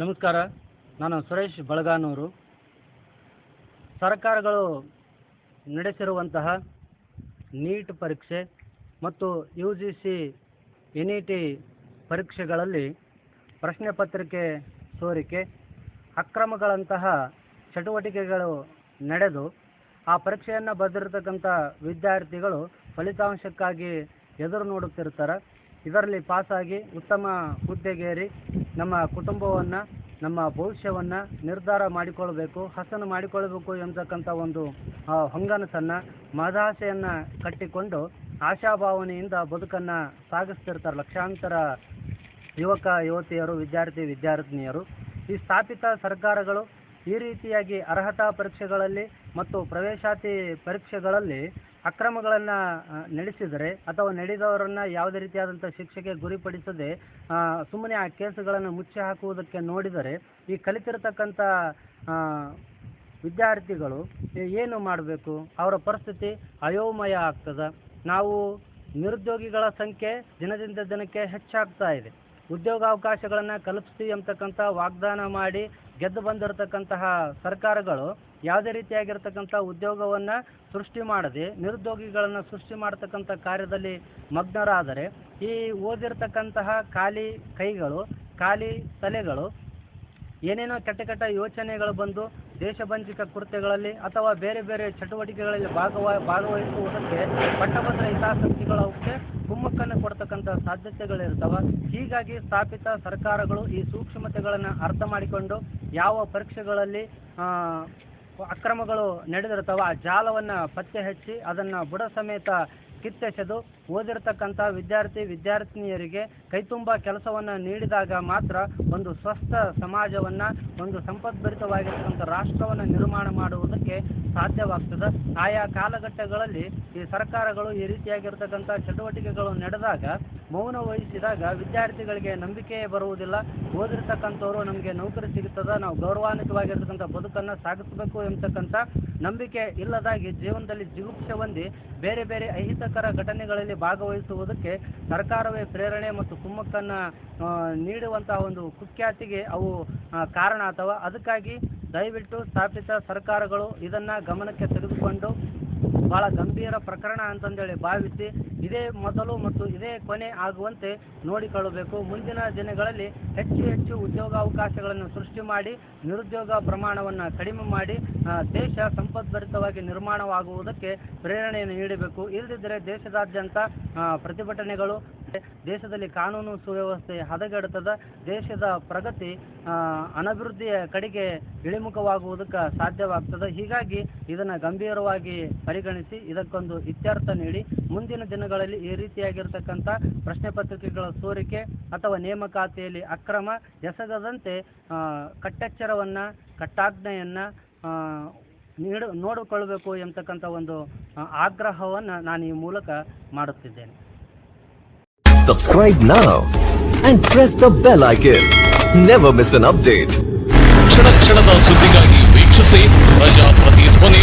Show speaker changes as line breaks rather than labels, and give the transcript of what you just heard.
ನಮಸ್ಕಾರ. ನಾನು ಸುರೇಶ್ ಬಳಗಾನೂರು. ಸರ್ಕಾರಗಳು ನಡೆಸಿರುವಂತಹ ನೀಟ್ ಪರೀಕ್ಷೆ ಮತ್ತು UGC NET ಪರೀಕ್ಷೆಗಳಲ್ಲಿ ಪ್ರಶ್ನೆ ಪತ್ರಿಕೆ ಸೋರಿಕೆ, ಅಕ್ರಮಗಳಂತಹ ಚಟುವಟಿಕೆಗಳು ನಡೆದು ಆ ಪರೀಕ್ಷೆಯನ್ನು ಬರೆದಿರತಕ್ಕಂಥ ವಿದ್ಯಾರ್ಥಿಗಳು ಫಲಿತಾಂಶಕ್ಕಾಗಿ ಎದುರು ನೋಡುತ್ತಿರ್ತಾರೆ. ಇದರಲ್ಲಿ ಪಾಸಾಗಿ ಉತ್ತಮ ಹುದ್ದೆಗೇರಿ ನಮ್ಮ ಕುಟುಂಬವನ್ನು, ನಮ್ಮ ಭವಿಷ್ಯವನ್ನು ನಿರ್ಧಾರ ಮಾಡಿಕೊಳ್ಳಬೇಕು, ಹಸನು ಮಾಡಿಕೊಳ್ಳಬೇಕು ಎಂಬತಕ್ಕಂಥ ಒಂದು ಹೊಂಗನಸನ್ನು, ಮಹದಾಸೆಯನ್ನು ಕಟ್ಟಿಕೊಂಡು ಆಶಾಭಾವನೆಯಿಂದ ಬದುಕನ್ನು ಸಾಗಿಸ್ತಿರ್ತಾರೆ ಲಕ್ಷಾಂತರ ಯುವಕ ಯುವತಿಯರು, ವಿದ್ಯಾರ್ಥಿನಿಯರು. ಈ ಸ್ಥಾಪಿತ ಸರ್ಕಾರಗಳು ಈ ರೀತಿಯಾಗಿ ಅರ್ಹತಾ ಪರೀಕ್ಷೆಗಳಲ್ಲಿ ಮತ್ತು ಪ್ರವೇಶಾತಿ ಪರೀಕ್ಷೆಗಳಲ್ಲಿ ಅಕ್ರಮಗಳನ್ನು ನಡೆಸಿದರೆ ಅಥವಾ ನಡೆದವರನ್ನು ಯಾವುದೇ ರೀತಿಯಾದಂಥ ಶಿಕ್ಷೆಗೆ ಗುರಿಪಡಿಸದೆ ಸುಮ್ಮನೆ ಆ ಕೇಸುಗಳನ್ನು ಮುಚ್ಚಿ ಹಾಕುವುದಕ್ಕೆ ನೋಡಿದರೆ ಈ ಕಲಿತಿರತಕ್ಕಂಥ ವಿದ್ಯಾರ್ಥಿಗಳು ಏನು ಮಾಡಬೇಕು? ಅವರ ಪರಿಸ್ಥಿತಿ ಅಯೋಮಯ ಆಗ್ತದೆ. ನಾವು ನಿರುದ್ಯೋಗಿಗಳ ಸಂಖ್ಯೆ ದಿನದಿಂದ ದಿನಕ್ಕೆ ಹೆಚ್ಚಾಗ್ತಾ ಇದೆ. ಉದ್ಯೋಗಾವಕಾಶಗಳನ್ನು ಕಲ್ಪಿಸ್ತೀವಿ ಅಂತಕ್ಕಂಥ ವಾಗ್ದಾನ ಮಾಡಿ ಗೆದ್ದು ಬಂದಿರತಕ್ಕಂತಹ ಸರ್ಕಾರಗಳು ಯಾವುದೇ ರೀತಿಯಾಗಿರ್ತಕ್ಕಂಥ ಉದ್ಯೋಗವನ್ನು ಸೃಷ್ಟಿ ಮಾಡದೆ ನಿರುದ್ಯೋಗಿಗಳನ್ನು ಸೃಷ್ಟಿ ಮಾಡತಕ್ಕಂಥ ಕಾರ್ಯದಲ್ಲಿ ಮಗ್ನರಾದರೆ ಈ ಓದಿರ್ತಕ್ಕಂತಹ ಖಾಲಿ ಕೈಗಳು, ಖಾಲಿ ತಲೆಗಳು ಏನೇನೋ ಕೆಟ್ಟ ಯೋಚನೆಗಳು ಬಂದು ದೇಶಭಂಜಿಕ ಕೃತ್ಯಗಳಲ್ಲಿ ಅಥವಾ ಬೇರೆ ಬೇರೆ ಚಟುವಟಿಕೆಗಳಲ್ಲಿ ಭಾಗವಹಿಸುವುದಕ್ಕೆ ಪಟ್ಟಭದ್ರ ಹಿತಾಸಕ್ತಿಗಳು ಅವಕ್ಕೆ ಕುಮ್ಮಕ್ಕನ್ನು ಕೊಡ್ತಕ್ಕಂಥ ಸಾಧ್ಯತೆಗಳಿರ್ತವೆ. ಹೀಗಾಗಿ ಸ್ಥಾಪಿತ ಸರ್ಕಾರಗಳು ಈ ಸೂಕ್ಷ್ಮತೆಗಳನ್ನು ಅರ್ಥ ಮಾಡಿಕೊಂಡು ಯಾವ ಪರೀಕ್ಷೆಗಳಲ್ಲಿ ಅಕ್ರಮಗಳು ನಡೆದಿರ್ತವೆ ಆ ಜಾಲವನ್ನು ಪತ್ತೆ ಹಚ್ಚಿ ಅದನ್ನು ಬುಡ ಸಮೇತ ಕಿತ್ತೆಸೆದು ಓದಿರ್ತಕ್ಕಂಥ ವಿದ್ಯಾರ್ಥಿನಿಯರಿಗೆ ಕೈತುಂಬ ಕೆಲಸವನ್ನು ನೀಡಿದಾಗ ಮಾತ್ರ ಒಂದು ಸ್ವಸ್ಥ ಸಮಾಜವನ್ನು, ಒಂದು ಸಂಪದ್ಭರಿತವಾಗಿರ್ತಕ್ಕಂಥ ರಾಷ್ಟ್ರವನ್ನು ನಿರ್ಮಾಣ ಮಾಡುವುದಕ್ಕೆ ಸಾಧ್ಯವಾಗ್ತದೆ. ಆಯಾ ಕಾಲಘಟ್ಟಗಳಲ್ಲಿ ಈ ಸರ್ಕಾರಗಳು ಈ ರೀತಿಯಾಗಿರ್ತಕ್ಕಂಥ ಚಟುವಟಿಕೆಗಳು ನಡೆದಾಗ ಮೌನ ವಹಿಸಿದಾಗ ವಿದ್ಯಾರ್ಥಿಗಳಿಗೆ ನಂಬಿಕೆ ಬರುವುದಿಲ್ಲ. ಓದಿರ್ತಕ್ಕಂಥವ್ರು ನಮಗೆ ನೌಕರಿ ಸಿಗುತ್ತದೆ, ನಾವು ಗೌರವಾನ್ವಿತವಾಗಿರ್ತಕ್ಕಂಥ ಬದುಕನ್ನು ಸಾಗಿಸಬೇಕು ಎಂಬತಕ್ಕಂಥ ನಂಬಿಕೆ ಇಲ್ಲದಾಗಿ ಜೀವನದಲ್ಲಿ ಜಿಗುಪ್ಸೆ ಹೊಂದಿ ಬೇರೆ ಬೇರೆ ಅಹಿತಕರ ಘಟನೆಗಳಲ್ಲಿ ಭಾಗವಹಿಸುವುದಕ್ಕೆ ಸರ್ಕಾರವೇ ಪ್ರೇರಣೆ ಮತ್ತು ಕುಮ್ಮಕ್ಕನ್ನು ನೀಡುವಂತಹ ಒಂದು ಕುಖ್ಯಾತಿಗೆ ಅವು ಕಾರಣ ಅಥವಾ ಅದಕ್ಕಾಗಿ ದಯವಿಟ್ಟು ಸ್ಥಾಪಿತ ಸರ್ಕಾರಗಳು ಇದನ್ನು ಗಮನಕ್ಕೆ ತೆಗೆದುಕೊಂಡು ಭಾಳ ಗಂಭೀರ ಪ್ರಕರಣ ಅಂತಂದೇಳಿ ಭಾವಿಸಿ ಇದೇ ಮೊದಲು ಮತ್ತು ಇದೇ ಕೊನೆ ಆಗುವಂತೆ ನೋಡಿಕೊಳ್ಳಬೇಕು. ಮುಂದಿನ ದಿನಗಳಲ್ಲಿ ಹೆಚ್ಚು ಉದ್ಯೋಗಾವಕಾಶಗಳನ್ನು ಸೃಷ್ಟಿ ಮಾಡಿ ನಿರುದ್ಯೋಗ ಪ್ರಮಾಣವನ್ನು ಕಡಿಮೆ ಮಾಡಿ ದೇಶ ಸಂಪದ್ಭರಿತವಾಗಿ ನಿರ್ಮಾಣವಾಗುವುದಕ್ಕೆ ಪ್ರೇರಣೆಯನ್ನು ನೀಡಬೇಕು. ಇಲ್ಲದಿದ್ದರೆ ದೇಶದಾದ್ಯಂತ ಪ್ರತಿಭಟನೆಗಳು, ದೇಶದಲ್ಲಿ ಕಾನೂನು ಸುವ್ಯವಸ್ಥೆ ಹದಗೆಡುತ್ತದೆ, ದೇಶದ ಪ್ರಗತಿ ಅನಭಿವೃದ್ಧಿಯ ಕಡೆಗೆ ಇಳಿಮುಖವಾಗುವುದಕ್ಕೆ ಸಾಧ್ಯವಾಗ್ತದೆ. ಹೀಗಾಗಿ ಇದನ್ನು ಗಂಭೀರವಾಗಿ ಪರಿಗಣಿಸಿ ಇದಕ್ಕೊಂದು ಇತ್ಯರ್ಥ ನೀಡಿ ಮುಂದಿನ ದಿನಗಳಲ್ಲಿ ಈ ರೀತಿಯಾಗಿರ್ತಕ್ಕಂಥ ಪ್ರಶ್ನೆ ಪತ್ರಿಕೆಗಳ ಸೋರಿಕೆ ಅಥವಾ ನೇಮಕಾತಿಯಲ್ಲಿ ಅಕ್ರಮ ಎಸಗದಂತೆ ಕಟ್ಟೆಚ್ಚರವನ್ನು, ಕಟ್ಟಾಜ್ಞೆಯನ್ನು ನೋಡಿಕೊಳ್ಳಬೇಕು ಎಂಬತಕ್ಕಂಥ ಒಂದು ಆಗ್ರಹವನ್ನು ನಾನು ಈ ಮೂಲಕ ಮಾಡುತ್ತಿದ್ದೇನೆ.
Subscribe now and press the bell icon. Never miss an update.
ಕ್ಷಣದ ಸುದ್ದಿಗಾಗಿ ವೀಕ್ಷಿಸಿ ಪ್ರಜಾಪ್ರತಿಧ್ವನಿ.